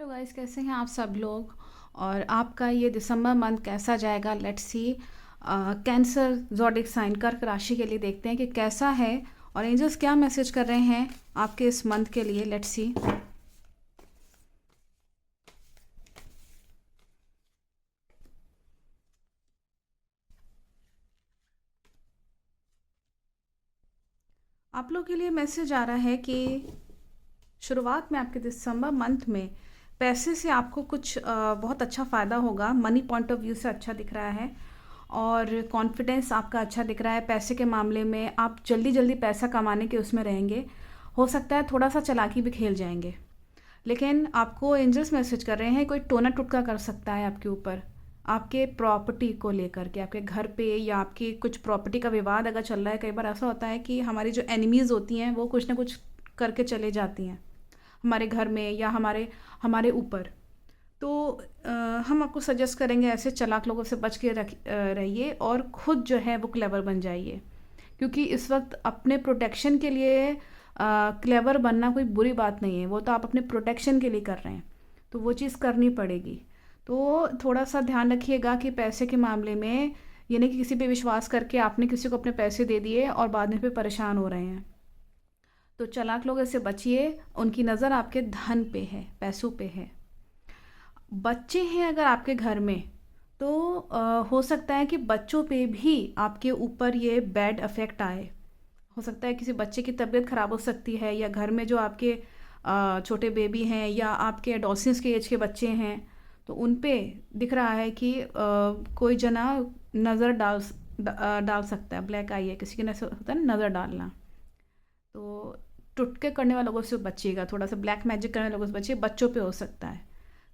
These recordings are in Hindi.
हेलो गाइस, कैसे हैं आप सब लोग। और आपका ये दिसंबर मंथ कैसा जाएगा। Let's see. Cancer zodiac sign कर्क राशि के लिए देखते हैं कि कैसा है और एंजल्स क्या मैसेज कर रहे हैं आपके इस मंथ के लिए। Let's see. आप लोग के लिए मैसेज आ रहा है कि शुरुआत में आपके दिसंबर मंथ में पैसे से आपको कुछ बहुत अच्छा फ़ायदा होगा। मनी पॉइंट ऑफ व्यू से अच्छा दिख रहा है और कॉन्फिडेंस आपका अच्छा दिख रहा है। पैसे के मामले में आप जल्दी जल्दी पैसा कमाने के उसमें रहेंगे। हो सकता है थोड़ा सा चालाकी भी खेल जाएंगे, लेकिन आपको एंजल्स मैसेज कर रहे हैं कोई टोना टुटका कर सकता है आपके ऊपर, आपके प्रॉपर्टी को लेकर के, आपके घर पे या आपकी कुछ प्रॉपर्टी का विवाद अगर चल रहा है। कई बार ऐसा होता है कि हमारी जो एनिमीज़ होती हैं वो कुछ ना कुछ करके चले जाती हैं हमारे घर में या हमारे हमारे ऊपर। तो हम आपको सजेस्ट करेंगे ऐसे चालाक लोगों से बच के रहिए और ख़ुद जो है वो क्लेवर बन जाइए, क्योंकि इस वक्त अपने प्रोटेक्शन के लिए क्लेवर बनना कोई बुरी बात नहीं है। वो तो आप अपने प्रोटेक्शन के लिए कर रहे हैं, तो वो चीज़ करनी पड़ेगी। तो थोड़ा सा ध्यान रखिएगा कि पैसे के मामले में ये नहीं कि किसी पे विश्वास करके आपने किसी को अपने पैसे दे दिए और बाद में फिर परेशान हो रहे हैं। तो चालाक लोगों से बचिए, उनकी नज़र आपके धन पे है, पैसों पे है। बच्चे हैं अगर आपके घर में तो हो सकता है कि बच्चों पे भी आपके ऊपर ये बैड इफ़ेक्ट आए। हो सकता है किसी बच्चे की तबीयत ख़राब हो सकती है, या घर में जो आपके छोटे बेबी हैं या आपके एडोलेसेंस के एज के बच्चे हैं तो उन पे दिख रहा है कि कोई जना नज़र डाल सकता है। ब्लैक आई है, किसी की नज़र होता है ना, नज़र डालना। तो टुटके करने वाले लोगों से बचिएगा, थोड़ा सा ब्लैक मैजिक करने वाले लोगों से बचिए, बच्चों पे हो सकता है।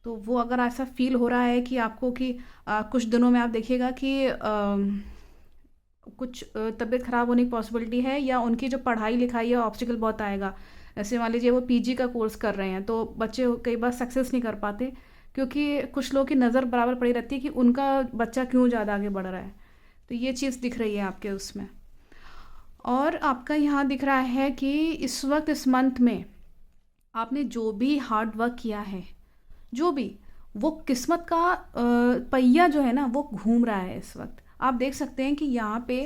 तो वो अगर ऐसा फील हो रहा है कि आपको कि कुछ दिनों में आप देखिएगा कि कुछ तबीयत ख़राब होने की पॉसिबिलिटी है, या उनकी जो पढ़ाई लिखाई है ऑब्स्टिकल बहुत आएगा। ऐसे मान लीजिए वो पीजी का कोर्स कर रहे हैं तो बच्चे कई बार सक्सेस नहीं कर पाते, क्योंकि कुछ लोगों की नज़र बराबर पड़ी रहती है कि उनका बच्चा क्यों ज़्यादा आगे बढ़ रहा है। तो ये चीज़ दिख रही है आपके उसमें। और आपका यहाँ दिख रहा है कि इस वक्त इस मंथ में आपने जो भी हार्ड वर्क किया है, जो भी वो किस्मत का पहिया जो है ना वो घूम रहा है इस वक्त। आप देख सकते हैं कि यहाँ पे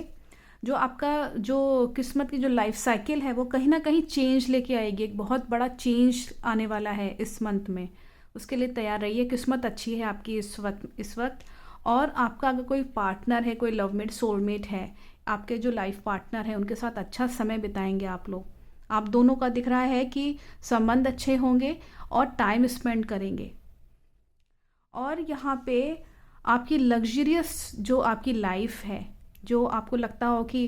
जो आपका जो किस्मत की जो लाइफ साइकिल है वो कहीं ना कहीं चेंज लेके आएगी। एक बहुत बड़ा चेंज आने वाला है इस मंथ में, उसके लिए तैयार रहिए। किस्मत अच्छी है आपकी इस वक्त। और आपका अगर कोई पार्टनर है, कोई लवमेट सोलमेट है, आपके जो लाइफ पार्टनर है उनके साथ अच्छा समय बिताएंगे आप लोग। आप दोनों का दिख रहा है कि संबंध अच्छे होंगे और टाइम स्पेंड करेंगे। और यहाँ पे आपकी लग्जरियस जो आपकी लाइफ है, जो आपको लगता हो कि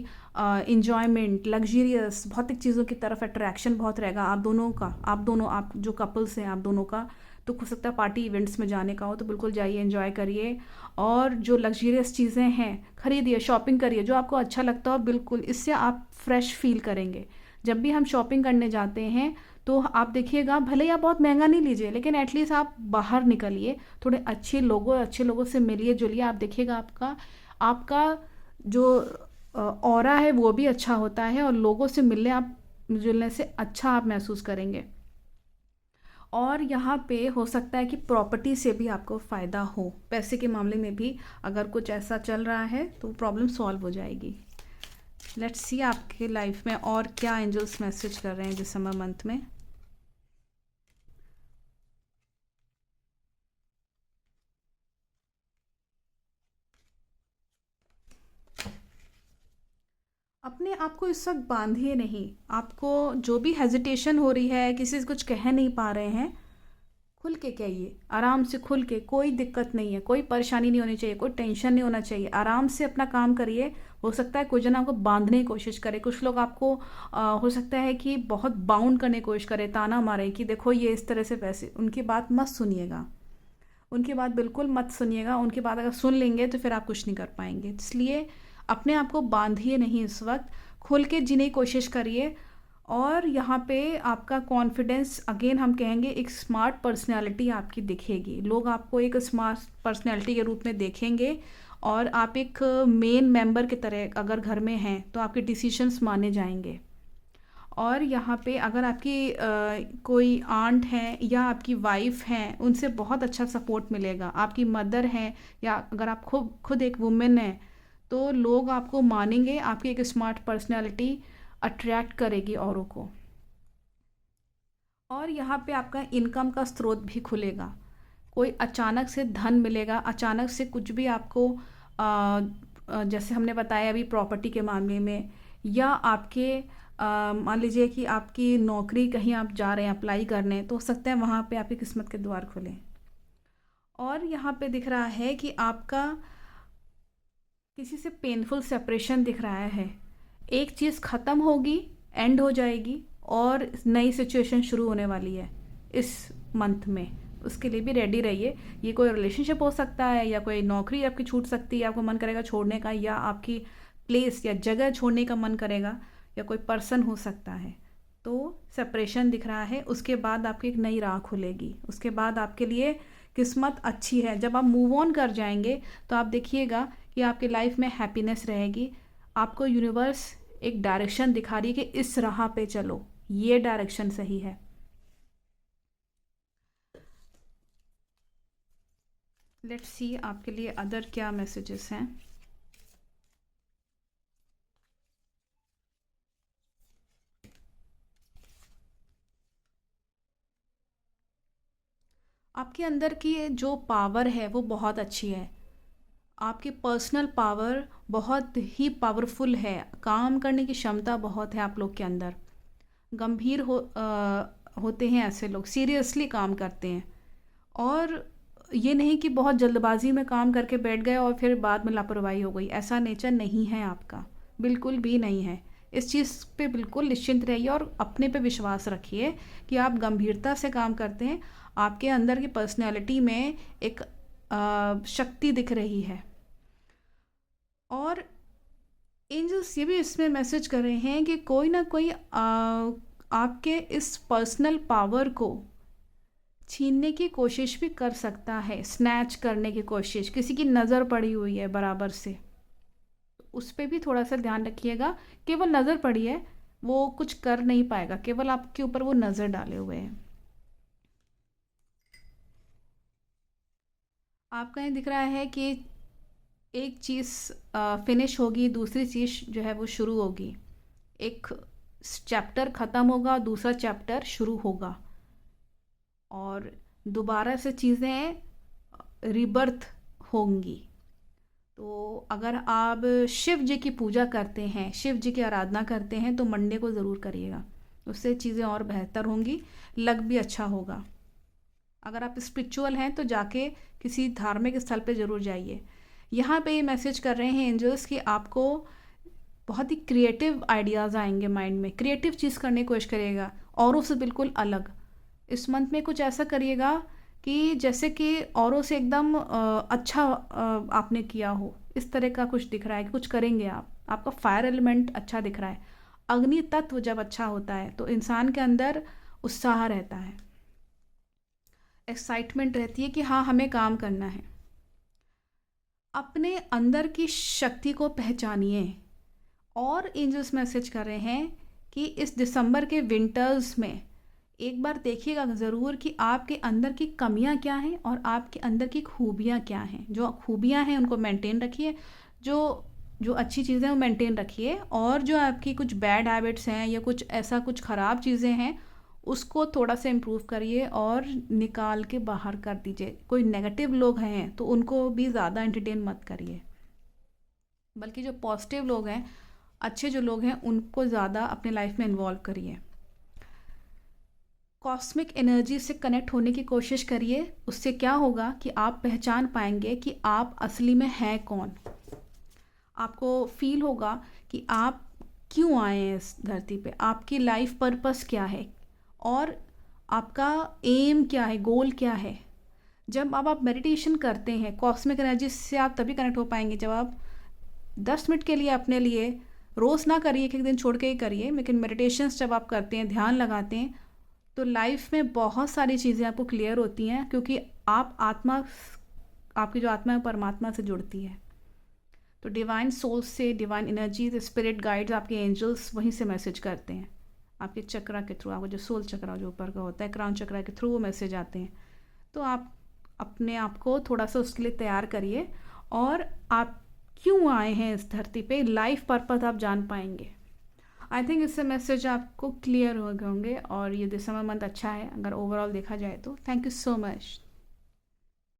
इन्जॉयमेंट, लग्जरियस भौतिक चीज़ों की तरफ अट्रैक्शन बहुत रहेगा आप दोनों का। आप जो कपल्स हैं आप दोनों का, तो हो सकता है पार्टी इवेंट्स में जाने का हो तो बिल्कुल जाइए, एंजॉय करिए। और जो लग्जरियस चीज़ें हैं खरीदिए, शॉपिंग करिए, जो आपको अच्छा लगता हो बिल्कुल। इससे आप फ्रेश फील करेंगे। जब भी हम शॉपिंग करने जाते हैं तो आप देखिएगा, भले ही आप बहुत महंगा नहीं लीजिए लेकिन एटलीस्ट आप बाहर निकलिए, थोड़े अच्छे लोगों से मिलिए जुलिए। आप देखिएगा आपका आपका जो ऑरा है वो भी अच्छा होता है, और लोगों से मिलने आप जुलने से अच्छा आप महसूस करेंगे। और यहाँ पे हो सकता है कि प्रॉपर्टी से भी आपको फ़ायदा हो। पैसे के मामले में भी अगर कुछ ऐसा चल रहा है तो प्रॉब्लम सॉल्व हो जाएगी। लेट्स सी आपके लाइफ में और क्या एंजल्स मैसेज कर रहे हैं दिसंबर मंथ में। अपने आप को इस वक्त बांधिए नहीं। आपको जो भी हेजिटेशन हो रही है, किसी से कुछ कह नहीं पा रहे हैं, खुल के कहिए, आराम से खुल के। कोई दिक्कत नहीं है, कोई परेशानी नहीं होनी चाहिए, कोई टेंशन नहीं होना चाहिए। आराम से अपना काम करिए। हो सकता है कोई जन आपको बांधने की कोशिश करे, कुछ लोग आपको हो सकता है कि बहुत बाउंड करने की कोशिश करे, ताना मारे कि देखो ये इस तरह से पैसे। उनकी बात मत सुनिएगा, उनकी बात बिल्कुल मत सुनिएगा। उनकी बात अगर सुन लेंगे तो फिर आप कुछ नहीं कर पाएंगे। इसलिए अपने आप को बांधिए नहीं, इस वक्त खुल के जीने की कोशिश करिए। और यहाँ पे आपका कॉन्फिडेंस, अगेन हम कहेंगे, एक स्मार्ट पर्सनैलिटी आपकी दिखेगी। लोग आपको एक स्मार्ट पर्सनैलिटी के रूप में देखेंगे, और आप एक मेन मेंबर की तरह अगर घर में हैं तो आपके डिसीजंस माने जाएंगे। और यहाँ पे अगर आपकी कोई आंट है या आपकी वाइफ हैं, उनसे बहुत अच्छा सपोर्ट मिलेगा। आपकी मदर हैं या अगर आप खुद खुद एक वुमेन हैं, तो लोग आपको मानेंगे। आपकी एक स्मार्ट पर्सनैलिटी अट्रैक्ट करेगी औरों को। और यहाँ पे आपका इनकम का स्रोत भी खुलेगा। कोई अचानक से धन मिलेगा, अचानक से कुछ भी आपको जैसे हमने बताया अभी प्रॉपर्टी के मामले में, या आपके मान लीजिए कि आपकी नौकरी कहीं आप जा रहे हैं अप्लाई करने, तो हो सकता है वहाँ पे आपकी किस्मत के द्वार खुलें। और यहाँ पे दिख रहा है कि आपका किसी से पेनफुल सेपरेशन दिख रहा है। एक चीज़ ख़त्म होगी, एंड हो जाएगी, और नई सिचुएशन शुरू होने वाली है इस मंथ में। उसके लिए भी रेडी रहिए। ये कोई रिलेशनशिप हो सकता है, या कोई नौकरी आपकी छूट सकती है, आपको मन करेगा छोड़ने का, या आपकी प्लेस या जगह छोड़ने का मन करेगा, या कोई पर्सन हो सकता है। तो सेपरेशन दिख रहा है, उसके बाद आपकी एक नई राह खुलेगी। उसके बाद आपके लिए किस्मत अच्छी है। जब आप मूव ऑन कर जाएंगे तो आप देखिएगा कि आपकी लाइफ में हैप्पीनेस रहेगी। आपको यूनिवर्स एक डायरेक्शन दिखा रही है कि इस राह पे चलो, ये डायरेक्शन सही है। लेट्स सी आपके लिए अदर क्या मैसेजेस हैं। आपके अंदर की जो पावर है वो बहुत अच्छी है। आपकी पर्सनल पावर बहुत ही पावरफुल है। काम करने की क्षमता बहुत है आप लोग के अंदर। गंभीर होते हैं ऐसे लोग, सीरियसली काम करते हैं। और ये नहीं कि बहुत जल्दबाजी में काम करके बैठ गए और फिर बाद में लापरवाही हो गई। ऐसा नेचर नहीं है आपका, बिल्कुल भी नहीं है। इस चीज़ पे बिल्कुल निश्चिंत रहिए और अपने पे विश्वास रखिए कि आप गंभीरता से काम करते हैं। आपके अंदर की पर्सनैलिटी में एक शक्ति दिख रही है। और एंजल्स ये भी इसमें मैसेज कर रहे हैं कि कोई ना कोई आपके इस पर्सनल पावर को छीनने की कोशिश भी कर सकता है। स्नैच करने की कोशिश, किसी की नज़र पड़ी हुई है बराबर से, उस पर भी थोड़ा सा ध्यान रखिएगा। केवल नज़र पड़ी है, वो कुछ कर नहीं पाएगा, केवल आपके ऊपर वो नज़र डाले हुए हैं। आपका ये दिख रहा है कि एक चीज़ फिनिश होगी, दूसरी चीज़ जो है वो शुरू होगी। एक चैप्टर ख़त्म होगा, दूसरा चैप्टर शुरू होगा, और दोबारा से चीज़ें रिबर्थ होंगी। तो अगर आप शिव जी की पूजा करते हैं, शिव जी की आराधना करते हैं, तो मंडे को ज़रूर करिएगा। उससे चीज़ें और बेहतर होंगी, लक भी अच्छा होगा। अगर आप स्पिरिचुअल हैं तो जाके किसी धार्मिक स्थल पे ज़रूर जाइए। यहाँ पे ये मैसेज कर रहे हैं एंजल्स कि आपको बहुत ही क्रिएटिव आइडियाज़ आएंगे माइंड में। क्रिएटिव चीज़ करने की कोशिश करिएगा, औरों से बिल्कुल अलग। इस मंथ में कुछ ऐसा करिएगा कि जैसे कि औरों से एकदम अच्छा आपने किया हो, इस तरह का कुछ दिख रहा है कि कुछ करेंगे आप। आपका फायर एलिमेंट अच्छा दिख रहा है। अग्नि तत्व जब अच्छा होता है तो इंसान के अंदर उत्साह रहता है, एक्साइटमेंट रहती है कि हाँ हमें काम करना है। अपने अंदर की शक्ति को पहचानिए। और एंजल्स मैसेज कर रहे हैं कि इस दिसंबर के विंटर्स में एक बार देखिएगा ज़रूर कि आपके अंदर की कमियां क्या हैं और आपके अंदर की खूबियां क्या हैं। जो खूबियां हैं उनको मेंटेन रखिए, जो जो अच्छी चीज़ें हैं वो मेंटेन रखिए, और जो आपकी कुछ बैड हैबिट्स हैं या कुछ ऐसा कुछ ख़राब चीज़ें हैं उसको थोड़ा सा इम्प्रूव करिए और निकाल के बाहर कर दीजिए। कोई नेगेटिव लोग हैं तो उनको भी ज़्यादा एंटरटेन मत करिए, बल्कि जो पॉजिटिव लोग हैं, अच्छे जो लोग हैं, उनको ज़्यादा अपने लाइफ में इन्वॉल्व करिए। कॉस्मिक एनर्जी से कनेक्ट होने की कोशिश करिए। उससे क्या होगा कि आप पहचान पाएंगे कि आप असली में हैं कौन। आपको फील होगा कि आप क्यों आए हैं इस धरती पे, आपकी लाइफ पर्पस क्या है, और आपका एम क्या है, गोल क्या है। जब आप मेडिटेशन करते हैं कॉस्मिक एनर्जी से, आप तभी कनेक्ट हो पाएंगे जब आप 10 मिनट के लिए अपने लिए, रोज़ ना करिए, एक एक दिन छोड़ के ही करिए, लेकिन मेडिटेशंस जब आप करते हैं, ध्यान लगाते हैं, तो लाइफ में बहुत सारी चीज़ें आपको क्लियर होती हैं, क्योंकि आप आत्मा, आपकी जो आत्मा है परमात्मा से जुड़ती है। तो डिवाइन सोल से, डिवाइन एनर्जी, स्पिरिट गाइड्स, आपके एंजल्स वहीं से मैसेज करते हैं। आपके चक्रा के थ्रू, आपका जो सोल चक्रा जो ऊपर का होता है, क्राउन चक्रा के थ्रू वो मैसेज आते हैं। तो आप अपने आप को थोड़ा सा उसके लिए तैयार करिए, और आप क्यों आए हैं इस धरती पे, लाइफ पर्पस आप जान पाएंगे। आई थिंक इससे मैसेज आपको क्लियर हो गए होंगे, और ये दिसंबर मंथ अच्छा है अगर ओवरऑल देखा जाए तो। Thank you so much.